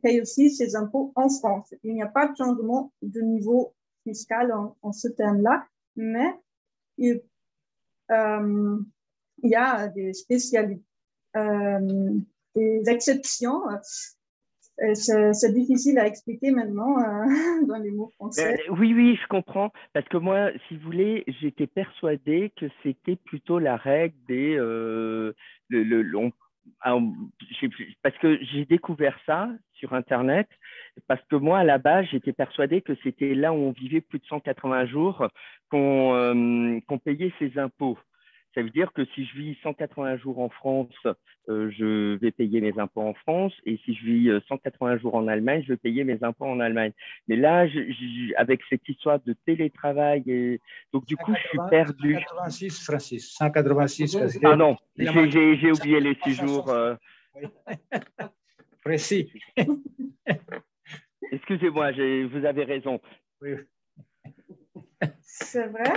paye aussi ses impôts en France. Il n'y a pas de changement de niveau fiscal en ce terme-là, mais il y a des spécialités, des exceptions. C'est difficile à expliquer maintenant dans les mots français. Oui, je comprends. Parce que moi, si vous voulez, j'étais persuadée que c'était plutôt la règle des… parce que j'ai découvert ça sur Internet, parce que moi, à la base, j'étais persuadée que c'était là où on vivait plus de 180 jours qu'on payait ses impôts. Ça veut dire que si je vis 180 jours en France, je vais payer mes impôts en France. Et si je vis 180 jours en Allemagne, je vais payer mes impôts en Allemagne. Mais là, avec cette histoire de télétravail, donc du coup, je suis perdu. 186, Francis. 186. Pardon, j'ai oublié les 6 jours. Précis. Excusez-moi, vous avez raison. Oui. C'est vrai.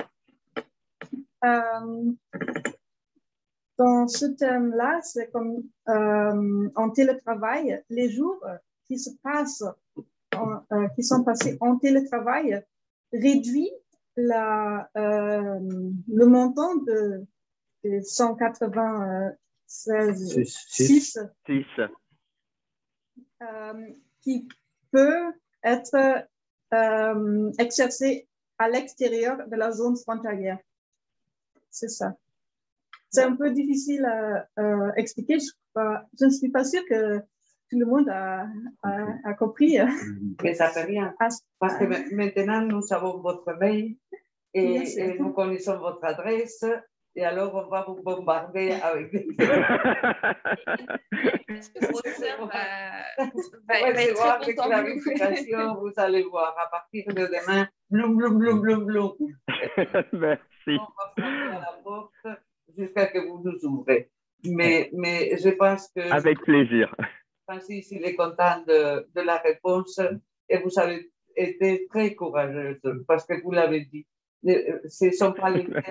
Dans ce terme-là, c'est comme en télétravail, les jours qui se passent, qui sont passés en télétravail, réduit le montant de 186 qui peut être exercé à l'extérieur de la zone frontalière. C'est ça. C'est un peu difficile à expliquer. Je je ne suis pas sûre que tout le monde a compris. Mais ça fait rien. Parce que maintenant, nous savons votre mail et nous connaissons votre adresse. Et alors, on va vous bombarder avec des... Est-ce que professeur va Ouais, être voir très les content de vous. clarifications, vous allez voir, à partir de demain, bloum, bloum, bloum, bloum, bloum. Merci. On va frapper à la porte jusqu'à ce que vous nous ouvrez. Mais je pense que... Avec plaisir. Francis, il est content de la réponse et vous avez été très courageuse parce que vous l'avez dit. Ce ne sont pas les termes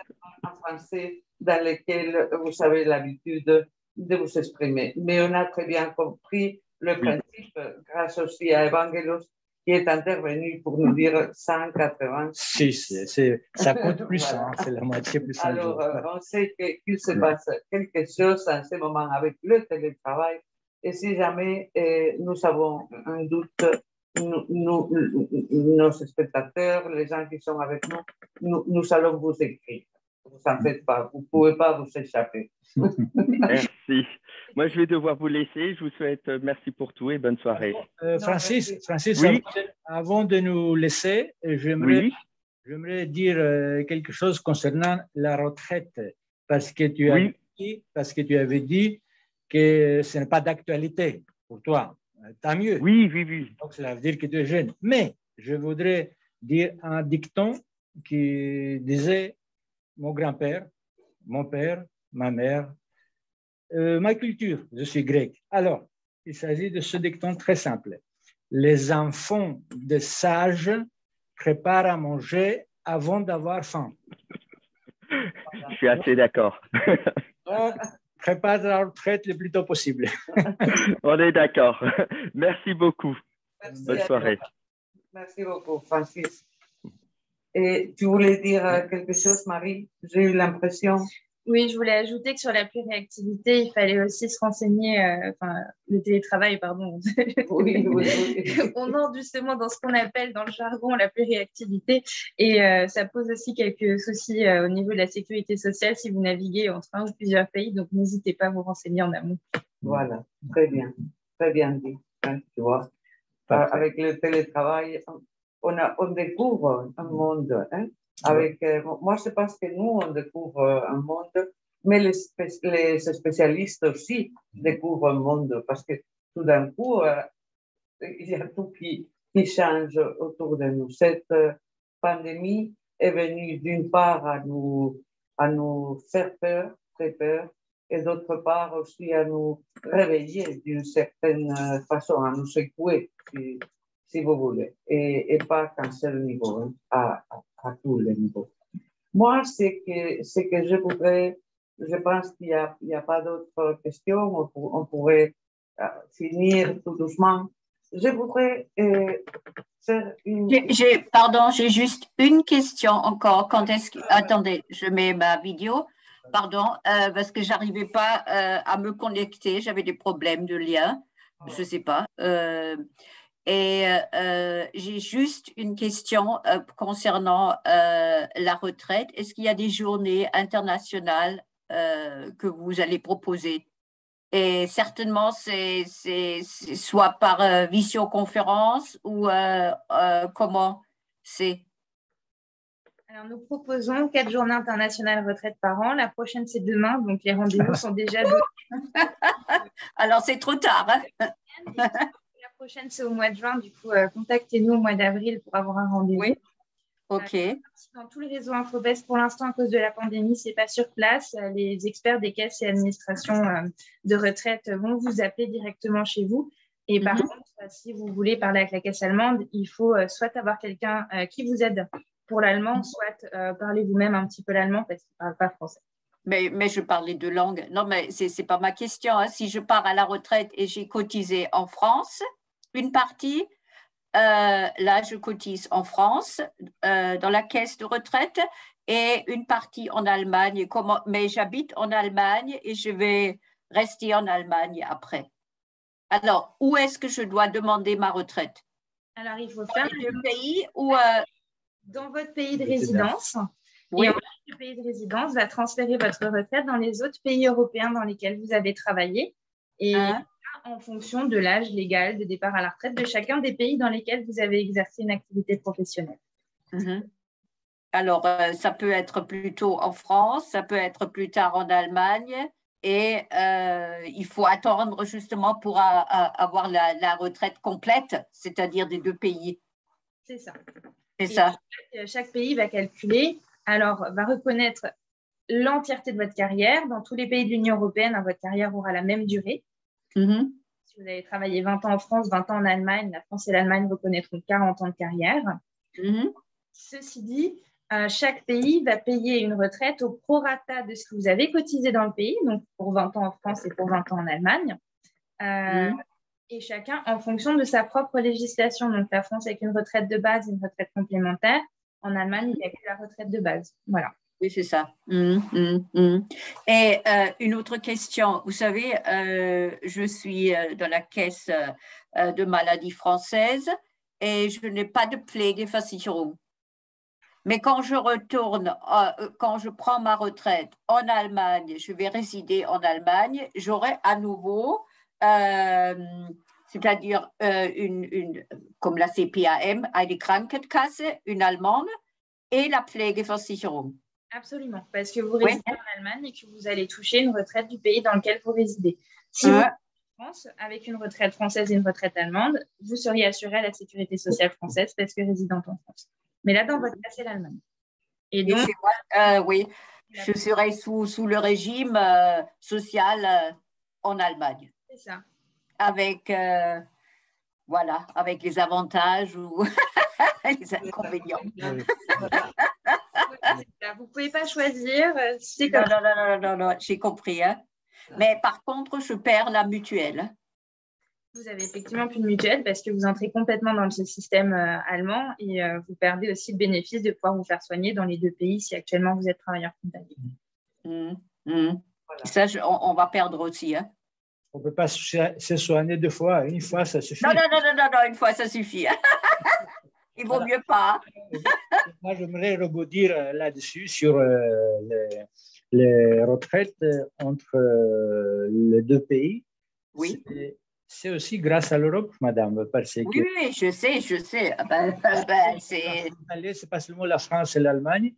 en français dans lesquels vous avez l'habitude de vous exprimer. Mais on a très bien compris le principe grâce aussi à Evangelos qui est intervenu pour nous dire 180. Si, ça compte plus, voilà. Hein, c'est la moitié plus. Alors, on sait qu'il se passe quelque chose en ce moment avec le télétravail. Et si jamais nous avons un doute, nos spectateurs, les gens qui sont avec nous allons vous écrire. Vous n'en faites pas, vous ne pouvez pas vous échapper. Merci. Moi, je vais devoir vous laisser. Je vous souhaite merci pour tout et bonne soirée. Francis, oui? Avant de nous laisser, j'aimerais dire quelque chose concernant la retraite, parce que tu avais dit que ce n'est pas d'actualité pour toi. Tant mieux. Oui. Donc, cela veut dire que tu es jeune. Mais je voudrais dire un dicton qui disait mon grand-père, mon père, ma mère, ma culture, je suis grec. Alors, il s'agit de ce dicton très simple. Les enfants de sages préparent à manger avant d'avoir faim. Je suis assez d'accord. Prépare la retraite le plus tôt possible. On est d'accord. Merci beaucoup. Merci. Bonne soirée. Merci beaucoup, Francis. Et tu voulais dire quelque chose, Marie? J'ai eu l'impression. Oui, je voulais ajouter que sur la pluriactivité, il fallait aussi se renseigner, le télétravail, pardon. Oui. On entre justement dans ce qu'on appelle dans le jargon la pluriactivité et ça pose aussi quelques soucis au niveau de la sécurité sociale si vous naviguez entre un ou plusieurs pays, donc n'hésitez pas à vous renseigner en amont. Voilà, très bien dit, hein, tu vois. Avec le télétravail, on découvre un monde, hein. Avec, moi, je pense que nous, on découvre un monde, mais les spécialistes aussi découvrent un monde parce que tout d'un coup, il y a tout qui change autour de nous. Cette pandémie est venue d'une part à nous faire peur, très peur, et d'autre part aussi à nous réveiller d'une certaine façon, à nous secouer, si vous voulez, et pas qu'à un seul niveau, hein, à tous les niveaux. Moi, c'est que je voudrais, je pense qu'il n'y a pas d'autres questions, on pourrait finir tout doucement. Je voudrais faire une... Pardon, j'ai juste une question encore. Quand est-ce que... Attendez, je mets ma vidéo. Pardon, parce que je n'arrivais pas à me connecter. J'avais des problèmes de lien. Je ne sais pas. J'ai juste une question concernant la retraite. Est-ce qu'il y a des journées internationales que vous allez proposer? Et certainement, c'est soit par visioconférence ou comment c'est? Alors, nous proposons 4 journées internationales retraite par an. La prochaine, c'est demain, donc les rendez-vous sont déjà donnés. Alors, c'est trop tard. Hein? La prochaine, c'est au mois de juin. Du coup, contactez-nous au mois d'avril pour avoir un rendez-vous. Oui, ok. Dans tout le réseau Infobest, pour l'instant, à cause de la pandémie, ce n'est pas sur place. Les experts des caisses et administrations de retraite vont vous appeler directement chez vous. Et par contre, si vous voulez parler avec la caisse allemande, il faut soit avoir quelqu'un qui vous aide pour l'allemand, soit parler vous-même un petit peu l'allemand parce qu'il ne parle pas français. Mais je parlais de langue. Non, mais ce n'est pas ma question. Hein. Si je pars à la retraite et j'ai cotisé en France, une partie, là, je cotise en France, dans la caisse de retraite, et une partie en Allemagne. Mais j'habite en Allemagne et je vais rester en Allemagne après. Alors, où est-ce que je dois demander ma retraite? Alors, il faut faire le pays ou dans votre pays de résidence. Oui. Et ensuite, le pays de résidence va transférer votre retraite dans les autres pays européens dans lesquels vous avez travaillé. Et Hein? en fonction de l'âge légal de départ à la retraite de chacun des pays dans lesquels vous avez exercé une activité professionnelle. Alors, ça peut être plutôt en France, ça peut être plus tard en Allemagne, et il faut attendre justement pour avoir la retraite complète, c'est-à-dire des deux pays. C'est ça. C'est ça. Chaque pays va calculer, alors va reconnaître l'entièreté de votre carrière. Dans tous les pays de l'Union européenne, votre carrière aura la même durée. Si vous avez travaillé 20 ans en France, 20 ans en Allemagne, la France et l'Allemagne reconnaîtront 40 ans de carrière. Ceci dit, chaque pays va payer une retraite au prorata de ce que vous avez cotisé dans le pays, donc pour 20 ans en France et pour 20 ans en Allemagne, et chacun en fonction de sa propre législation. Donc la France avec une retraite de base et une retraite complémentaire. En Allemagne, il n'y a que la retraite de base. Voilà. Oui, c'est ça. Et une autre question. Vous savez, je suis dans la caisse de maladie française et je n'ai pas de Pflegeversicherung. Mais quand je retourne, quand je prends ma retraite en Allemagne, je vais résider en Allemagne, j'aurai à nouveau, c'est-à-dire comme la CPAM, eine Krankenkasse, une allemande, et la Pflegeversicherung. Absolument, parce que vous résidez en Allemagne et que vous allez toucher une retraite du pays dans lequel vous résidez. Si vous êtes en France, avec une retraite française et une retraite allemande, vous seriez assuré à la sécurité sociale française parce que résidente en France. Mais là, dans votre cas, c'est l'Allemagne. Et donc, chez moi, oui, je serai sous le régime social en Allemagne. C'est ça. Avec, voilà, avec les avantages ou les inconvénients. Vous ne pouvez pas choisir. Non, j'ai compris. Hein. Mais par contre, je perds la mutuelle. Vous avez effectivement plus de mutuelle parce que vous entrez complètement dans ce système allemand et vous perdez aussi le bénéfice de pouvoir vous faire soigner dans les deux pays si actuellement vous êtes travailleur frontalier. Voilà. Ça, on va perdre aussi. Hein. On ne peut pas se soigner deux fois. Une fois, ça suffit. Non, une fois, ça suffit. Il vaut mieux pas. Moi, j'aimerais rebondir là-dessus sur les retraites entre les deux pays. Oui. C'est aussi grâce à l'Europe, madame, parce que… Oui, je sais. C'est pas seulement la France et l'Allemagne,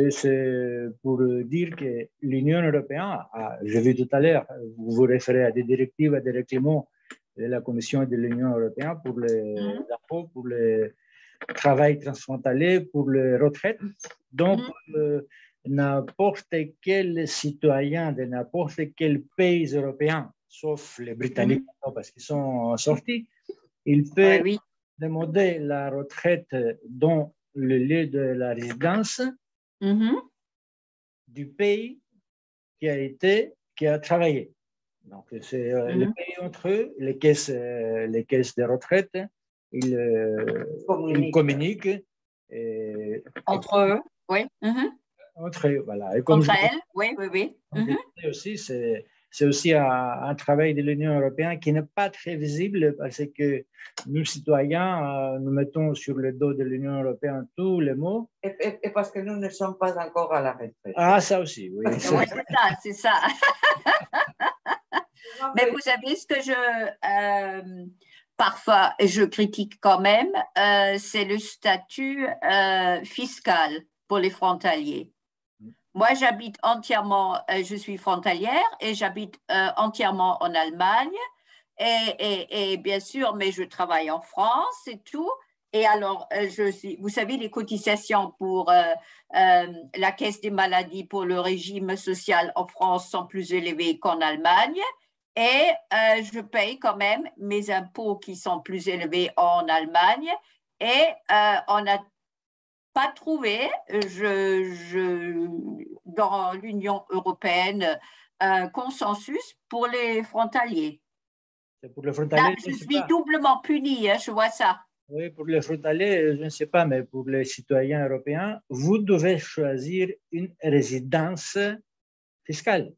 c'est pour dire que l'Union européenne, je vu tout à l'heure, vous vous référez à des directives, à des règlements de la Commission de l'Union européenne pour les impôts, pour le travail transfrontalier, pour les retraites. Donc, n'importe quel citoyen de n'importe quel pays européen, sauf les Britanniques, parce qu'ils sont sortis, il peut demander la retraite dans le lieu de la résidence du pays qui a travaillé. Donc, c'est les pays entre eux, les caisses de retraite, ils communiquent. Entre eux, oui. Entre eux, voilà. Et entre elles, oui. Aussi, c'est aussi un travail de l'Union européenne qui n'est pas très visible parce que nous, citoyens, nous mettons sur le dos de l'Union européenne tous les mots. Et parce que nous ne sommes pas encore à la retraite. Ah, ça aussi, oui. Oui, c'est ça. Mais vous savez ce que parfois je critique quand même, c'est le statut fiscal pour les frontaliers. Moi, j'habite entièrement, je suis frontalière et j'habite entièrement en Allemagne. Et bien sûr, mais je travaille en France et tout. Et alors, vous savez, les cotisations pour la caisse des maladies pour le régime social en France sont plus élevées qu'en Allemagne. Et je paye quand même mes impôts qui sont plus élevés en Allemagne. Et on n'a pas trouvé, dans l'Union européenne, un consensus pour les frontaliers. Pour les frontaliers, là, je suis doublement punie, je vois ça. Oui, pour les frontaliers, je ne sais pas, mais pour les citoyens européens, vous devez choisir une résidence fiscale.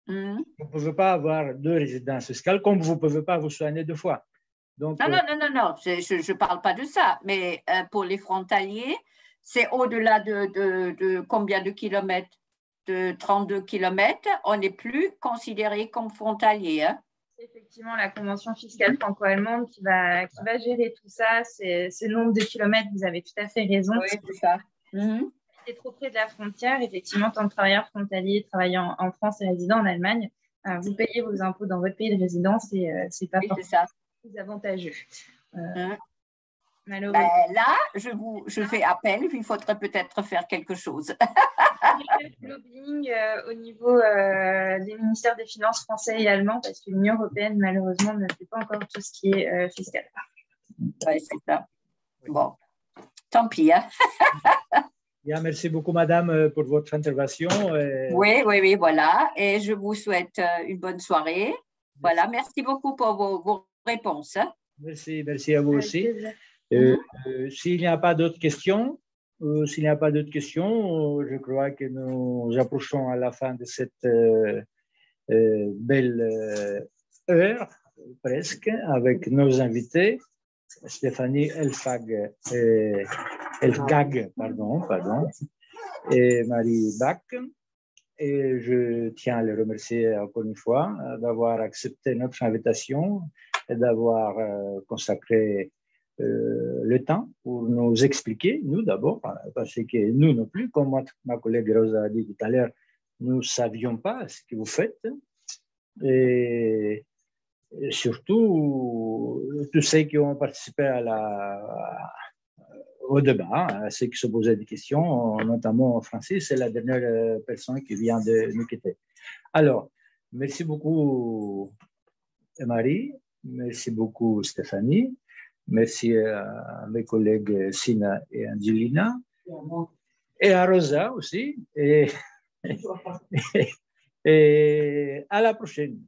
Vous ne pouvez pas avoir deux résidences fiscales, comme vous ne pouvez pas vous soigner deux fois. Donc, non, je ne parle pas de ça, mais pour les frontaliers, c'est au-delà de combien de kilomètres? De 32 kilomètres, on n'est plus considéré comme frontalier. Hein? C'est effectivement la convention fiscale franco-allemande qui va gérer tout ça. C'est ce nombre de kilomètres, vous avez tout à fait raison. Oui, c'est ça. C'est trop près de la frontière. Effectivement, tant que travailleur frontalier travaillant en France et résident en Allemagne, vous payez vos impôts dans votre pays de résidence et c'est pas forcément plus avantageux. Malheureusement. Là, je fais appel, il faudrait peut-être faire quelque chose. Lobbying au niveau des ministères des Finances français et allemands, parce que l'Union européenne, malheureusement, ne fait pas encore tout ce qui est fiscal. Oui, c'est ça. Bon, tant pis. Hein. Bien, merci beaucoup, madame, pour votre intervention. Oui, voilà. Et je vous souhaite une bonne soirée. Merci. Voilà, merci beaucoup pour vos réponses. Merci à vous aussi. S'il n'y a pas d'autres questions, je crois que nous approchons à la fin de cette belle heure, presque, avec nos invités, Stéphanie Elfag, et Marie Bach. Et je tiens à les remercier encore une fois d'avoir accepté notre invitation et d'avoir consacré le temps pour nous expliquer, nous d'abord, parce que nous non plus, comme ma collègue Rosa a dit tout à l'heure, nous ne savions pas ce que vous faites. Et surtout, tous ceux qui ont participé au débat, à ceux qui se posaient des questions, notamment Francis, c'est la dernière personne qui vient de nous quitter. Alors, merci beaucoup Marie, merci beaucoup Stéphanie, merci à mes collègues Sina et Angelina, et à Rosa aussi, et à la prochaine.